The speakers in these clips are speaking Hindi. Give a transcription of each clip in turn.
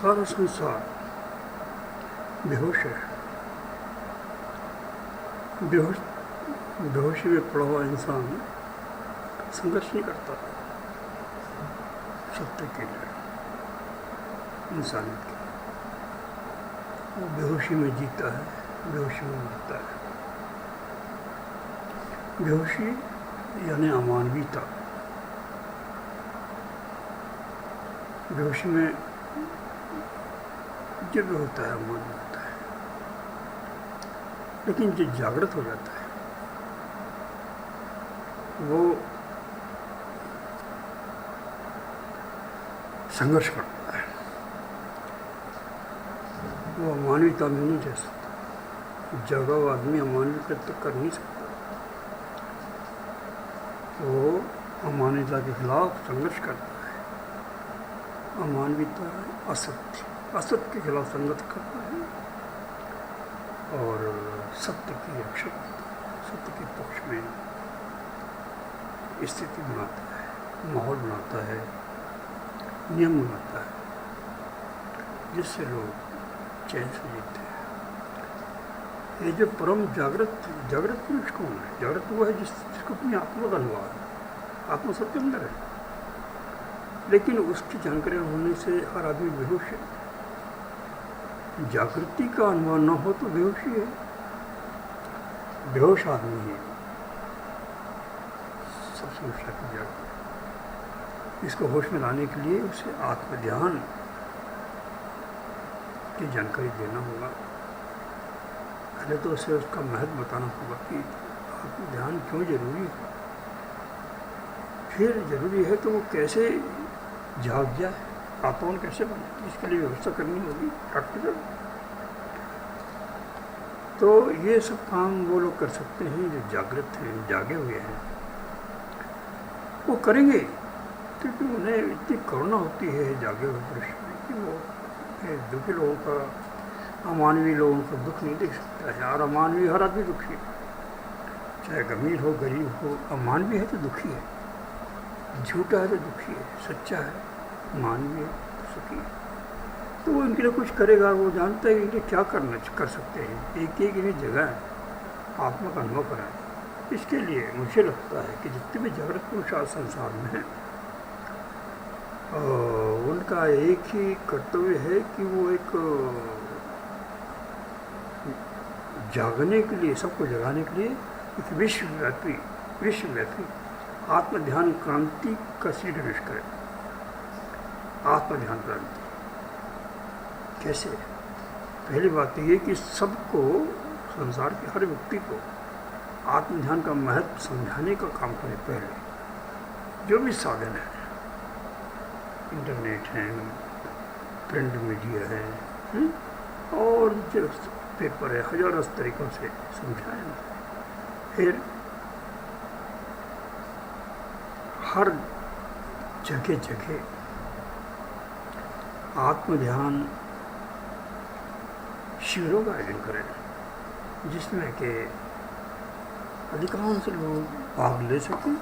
सारा संसार बेहोश है। बेहोशी में पड़ा हुआ इंसान संघर्ष नहीं करता सत्य के लिए, इंसानियत के लिए। वो बेहोशी में जीता है, बेहोशी में मरता है। बेहोशी यानी अमानवीयता। बेहोशी में जब होता है अमानवीय होता है, लेकिन जो जागृत हो जाता है वो संघर्ष करता है। वो अमानवीयता में नहीं रह सकता। जगा हुआ आदमी अमानवीय तो कर नहीं सकता। वो अमानवीयता के खिलाफ संघर्ष करता है। अमानवीयता असत्य, असत्य के खिलाफ संघर्ष करता है और सत्य की रक्षा करता है। सत्य के पक्ष में स्थिति बनाता है, माहौल बनाता है, नियम बनाता है, जिससे लोग चैन से जीते हैं। ये जो परम जागृत पुरुष कौन है? जागृत वो है जिसको अपनी आत्मा का अनुभव है, आत्मा सबके अंदर है, लेकिन उसकी जानकारी होने से हर आदमी बेहोश है। जागृति का अनुभव न हो तो बेहोशी है। बेहोश आदमी है सब समस्या की जड़। इसको होश में लाने के लिए उसे आत्मध्यान की जानकारी देना होगा। पहले तो उसे उसका महत्व बताना होगा कि आत्मध्यान क्यों जरूरी है। फिर जरूरी है तो वो कैसे जाग जाए, आत्मा कैसे बने, इसके लिए व्यवस्था करनी होगी प्रैक्टिकल। तो ये सब काम वो लोग कर सकते हैं जो जागृत हैं, जागे हुए हैं। वो करेंगे क्योंकि उन्हें इतनी करुणा होती है जागे हुए पुरुष में कि वो दुखी लोगों का, अमानवीय लोगों का दुख नहीं देख सकता है। और अमानवीय हर आदमी दुखी है, चाहे अमीर हो गरीब हो। अमानवीय है तो दुखी है, झूठा है तो दुखी है, सच्चा है मानवीय है तो सुखी है। तो वो इनके लिए कुछ करेगा। वो जानता है कि इनके क्या कर सकते हैं। एक इन्हें जगह है आत्मा का अनुभव कराएं। इसके लिए मुझे लगता है कि जितने भी जागृत पुरुष आज संसार में हैं, उनका एक ही कर्तव्य है कि वो एक जागने के लिए, सबको जगाने के लिए एक विश्वव्यापी आत्मध्यान क्रांति का श्रीगणेश करें। आत्मध्यान क्रांति कैसे? पहली बात तो ये कि सबको, संसार के हर व्यक्ति को आत्मध्यान का महत्व समझाने का काम करें। पहले जो भी साधन है, इंटरनेट है, प्रिंट मीडिया है, और जो पेपर है, हजारों तरीक़ों से समझाएं। फिर हर जगह आत्मध्यान शिविरों का आयोजन करें, जिसमें कि अधिकांश लोग भाग ले सकें।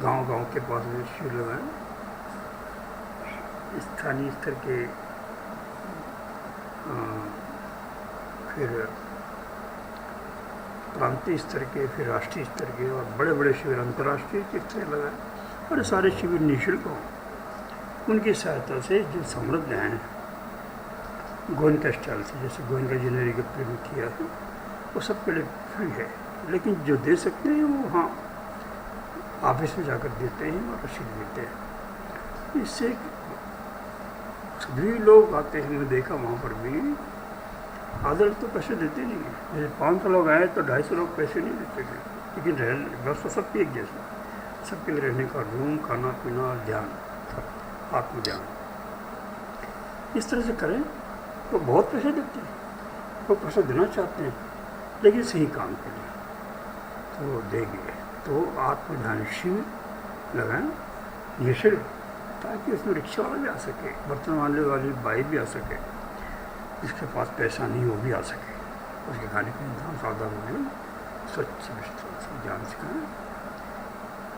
गांव के पास में शिविर लगाएं। स्थानीय स्तर के, फिर प्रांतीय स्तर के, फिर राष्ट्रीय स्तर के, और बड़े बड़े शिविर अंतर्राष्ट्रीय स्तर लगाएं। और सारे शिविर निःशुल्क हों। उनकी सहायता से जो समृद्ध हैं, गोयनका स्टाइल से, जैसे गोयनका जिन्हें प्रिंट किया है, वो सबके लिए फ्री है। लेकिन जो दे सकते हैं वो हाँ ऑफिस में जाकर देते हैं और रसीद देते हैं। इससे सभी लोग आते हैं, मैं देखा वहाँ पर भी आदर तो पैसे देते नहीं हैं। जैसे 500 लोग आए तो 250 लोग पैसे नहीं देते हैं, लेकिन व्यवस्था सबकी एक जैसी, सबके लिए रहने का रूम, खाना पीना, ध्यान, सब आत्मध्यान। इस तरह से करें तो बहुत पैसे देते हैं। वो पैसा देना चाहते हैं लेकिन सही काम के लिए तो देंगे। तो आत्मध्यान शिविर लगाएं निःशुल्क, ताकि उसमें रिक्शा वाला भी आ सके, बर्तन वाली बाई भी आ सके, जिसके पास पैसा नहीं वो भी आ सके। उसके खाने का इंतजाम सावधान हो, स्वच्छ विस्तृत ध्यान सिखाएं।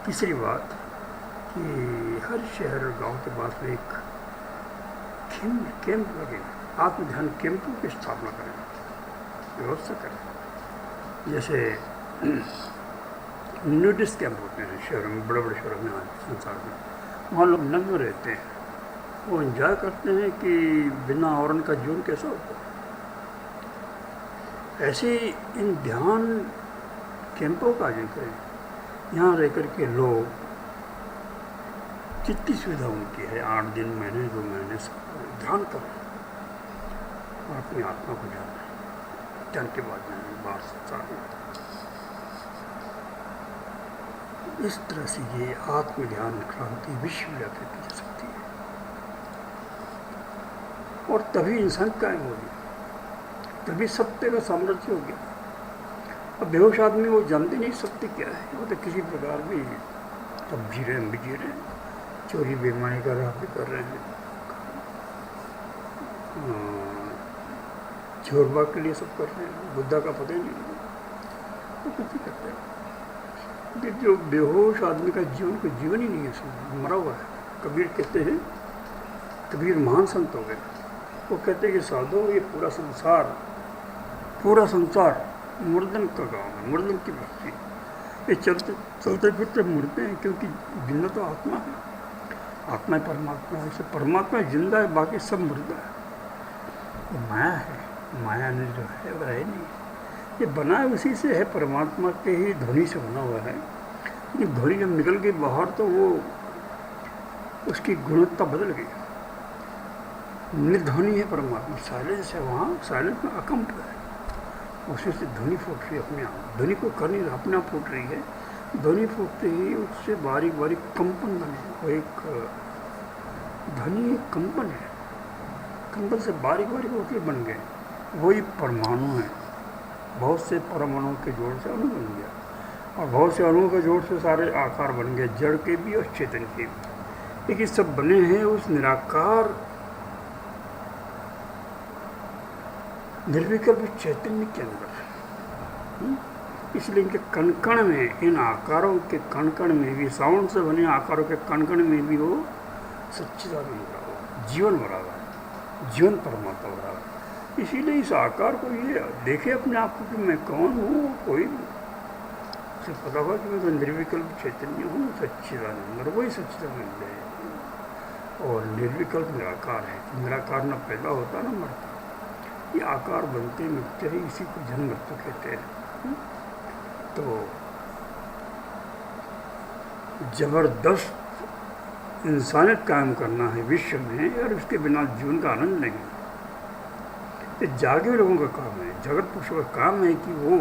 तीसरी बात कि हर शहर और गांव के पास में एक कैंप लगेगा, आत्मध्यान कैंपों की स्थापना करें, व्यवस्था करें। जैसे न्यूडिस्ट कैंप होते हैं शहरों में, बड़े बड़े शहरों में आज संसार में, वहाँ लोग नग्न रहते हैं, वो एंजॉय करते हैं कि बिना आवरण का जीवन कैसा होता है। ऐसे इन ध्यान कैंपों का आयोजन करें, यहाँ रह कर के लोग जितनी सुविधा उनकी है 8 दिन, महीने, 2 महीने सब ध्यान करें और अपनी आत्मा को जानें, ध्यान के बाद जाएंगे बाहर संसार में। इस तरह से ये आत्मज्ञान क्रांति विश्वव्यापी की जा सकती है और तभी इंसान कायम होगी, तभी सत्य का साम्राज्य हो गया। अब बेहोश आदमी वो जानते नहीं सत्य क्या है, वो तो किसी प्रकार भी सब जी रहे हैं, हम भी जी रहे हैं, चोरी बेईमानी कर रहे भी कर रहे हैं, चोरबा के लिए सब कर रहे हैं, बुद्धा का पता ही नहीं, वो कुछ भी करते हैं। जो बेहोश आदमी का जीवन कोई जीवन ही नहीं है, मरा हुआ है। कबीर कहते हैं, कबीर महान संत हो गए, वो कहते हैं कि साधो ये पूरा संसार मुर्दन का गाँव है, मुर्दन की बस्ती, ये चलते चलते फिरते मुड़ते हैं, क्योंकि जिंदा तो आत्मा है, आत्मा परमात्मा है, इसे परमात्मा जिंदा है, बाकी सब मुर्दा है। वो माया है, माया ने जो है वह है नहीं, ये बना है उसी से है, परमात्मा के ही ध्वनि से बना हुआ है। लेकिन ध्वनि जब निकल गई बाहर तो वो उसकी गुणवत्ता बदल गई। निर्ध्वनि है परमात्मा, साइलेंस है, वहाँ साइलेंस में अकंप है, उसमें से ध्वनि फूट रही है अपने आप, ध्वनि को कर नहीं रहा, अपने आप फूट रही है। ध्वनि फूटते ही उससे बारीक बारीक कंपन बने, वो एक ध्वनि एक कंपन है, कंपन से बारीक बारीक होकर बन गए, वही परमाणु है। बहुत से परमाणुओं के जोड़ से अणु बन गया, और बहुत से अणुओं के जोड़ से सारे आकार बन गए, जड़ के भी और चेतन के भी। लेकिन सब बने हैं उस निराकार निर्विकल्प चैतन्य के अंदर। इसलिए इनके कण कण में, इन आकारों के कण कण में भी, साउंड से बने आकारों के कण कण में भी वो सच्चिदानंद भरा हुआ, जीवन भरा हुआ है, जीवन परमात्मा भरा हुआ है। इसीलिए इस आकार को ये देखे अपने आप को कि मैं कौन हूँ, कोई उसे पता हुआ कि मैं तो निर्विकल्प चैतन्य हूँ, सच्चिदानंद, और वही सच्चिदानंद है। और निर्विकल्प निराकार है, निराकार न पैदा होता न मरता, ये आकार बनते मिटते हैं, इसी को जन्म मृत्यु कहते हैं। तो जबरदस्त इंसानियत कायम करना है विश्व में, और उसके बिना जीवन का आनंद नहीं। ये जागे लोगों का काम है, जगत पुरुषों का काम है कि वो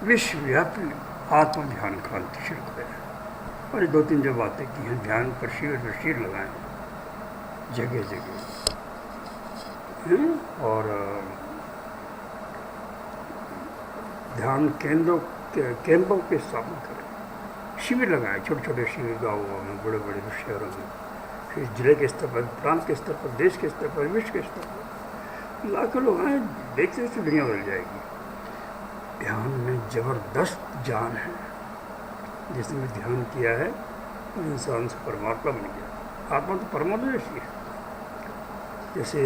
विश्वव्यापी आत्मध्यान क्रांति शुरू करें। और ये 2-3 जो बातें की हैं, ध्यान पर शिविर लगाएं जगह जगह, और ध्यान कैंपों की स्थापना करें, शिविर लगाएं, छोटे छोटे शिविर गाँवों में, बड़े बड़े शहरों में, फिर जिले के स्तर पर, प्रांत के स्तर पर, देश के स्तर पर, विश्व के स्तर पर लाखों लोग आए, देखते देखते दुनिया बदल जाएगी। ध्यान में जबरदस्त जान है, जिसने ध्यान किया है वो इंसान से परमात्मा बन गया। आत्मा तो परमात्मा जैसी है। जैसे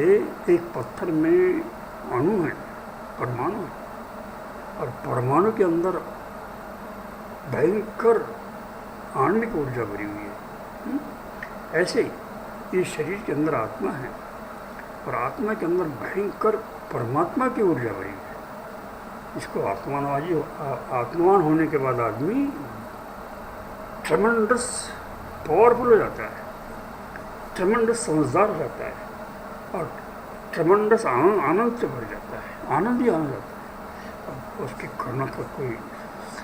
एक पत्थर में अणु है, परमाणु है, और परमाणु के अंदर भयंकर आणविक ऊर्जा भरी हुई है। ऐसे ही इस शरीर के अंदर आत्मा है, और आत्मा के अंदर भयंकर परमात्मा की ऊर्जा भरी है। इसको आत्मवान होने के बाद आदमी ट्रेमेंडस पावरफुल हो जाता है, ट्रेमेंडस समझदार हो जाता है, और ट्रेमेंडस आनंद से भर जाता है, आनंद ही आनंद आता है, और उसके करना का कोई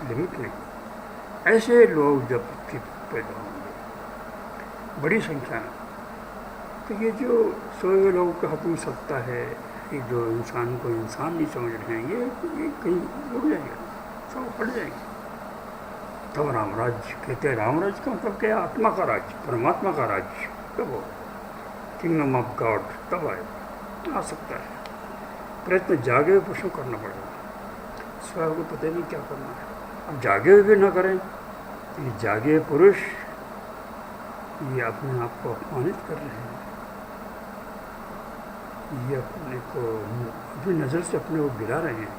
लिमिट नहीं। ऐसे लोग जब पैदा होंगे बड़ी संख्या में, तो ये जो सोए हुए लोगों के हाथ में सत्ता है, कि जो इंसान को इंसान नहीं समझ रहे हैं, ये कहीं रुक जाएगा, सब हट जाएंगे। तब रामराज्य कहते हैं, रामराज्य का मतलब क्या? आत्मा का राज्य, परमात्मा का राज्य कब हो? किंगडम ऑफ गॉड तब आए, आ सकता है। प्रयत्न जागे हुए पुरुषों करना पड़ेगा, स्वयं को पता नहीं क्या करना है। अब जागे हुए भी ना करें तो ये जागे पुरुष ये अपने आप को अपमानित कर रहे हैं, ये अपने को अपनी नज़र से अपने को गिरा रहे हैं,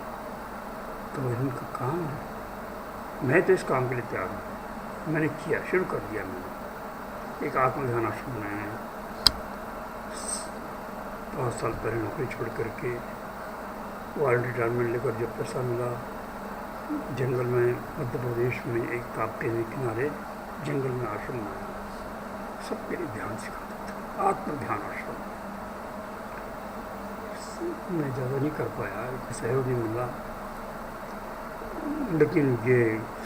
तो इनका काम है। मैं तो इस काम के लिए तैयार हूँ, मैंने किया, शुरू कर दिया मैंने। एक आत्मध्यान आश्रम में 5 साल पहले नौकरी छोड़ करके वारंट रिटायरमेंट लेकर जब पैसा मिला, जंगल में मध्य प्रदेश में एक ताप्ती नदी किनारे जंगल में आश्रम बनाया, सबके लिए ध्यान सिखाता था, आत्म ध्यान आश्रम। मैं ज़्यादा नहीं कर पाया, सहयोग नहीं मिला, लेकिन ये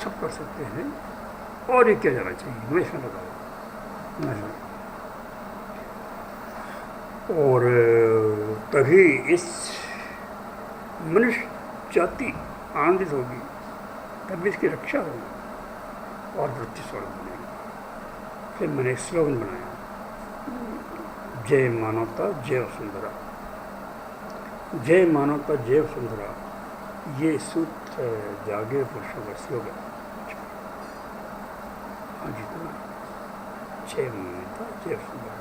सब कर सकते हैं और ये किया जाना चाहिए, मैं इसमें लगा मैं। और तभी इस मनुष्य जाति आनंदित होगी, तभी इसकी रक्षा होगी और वृत्ति स्वर्ग बनेगी। फिर मैंने एक स्लोगन बनाया, जय मानवता जय वसुंधरा, जय मानवता जय वसुंधरा। ये सूत्र जागे पुरुषों का स्लोगन। हाँ जी, जय मानवता जय वसुंधरा।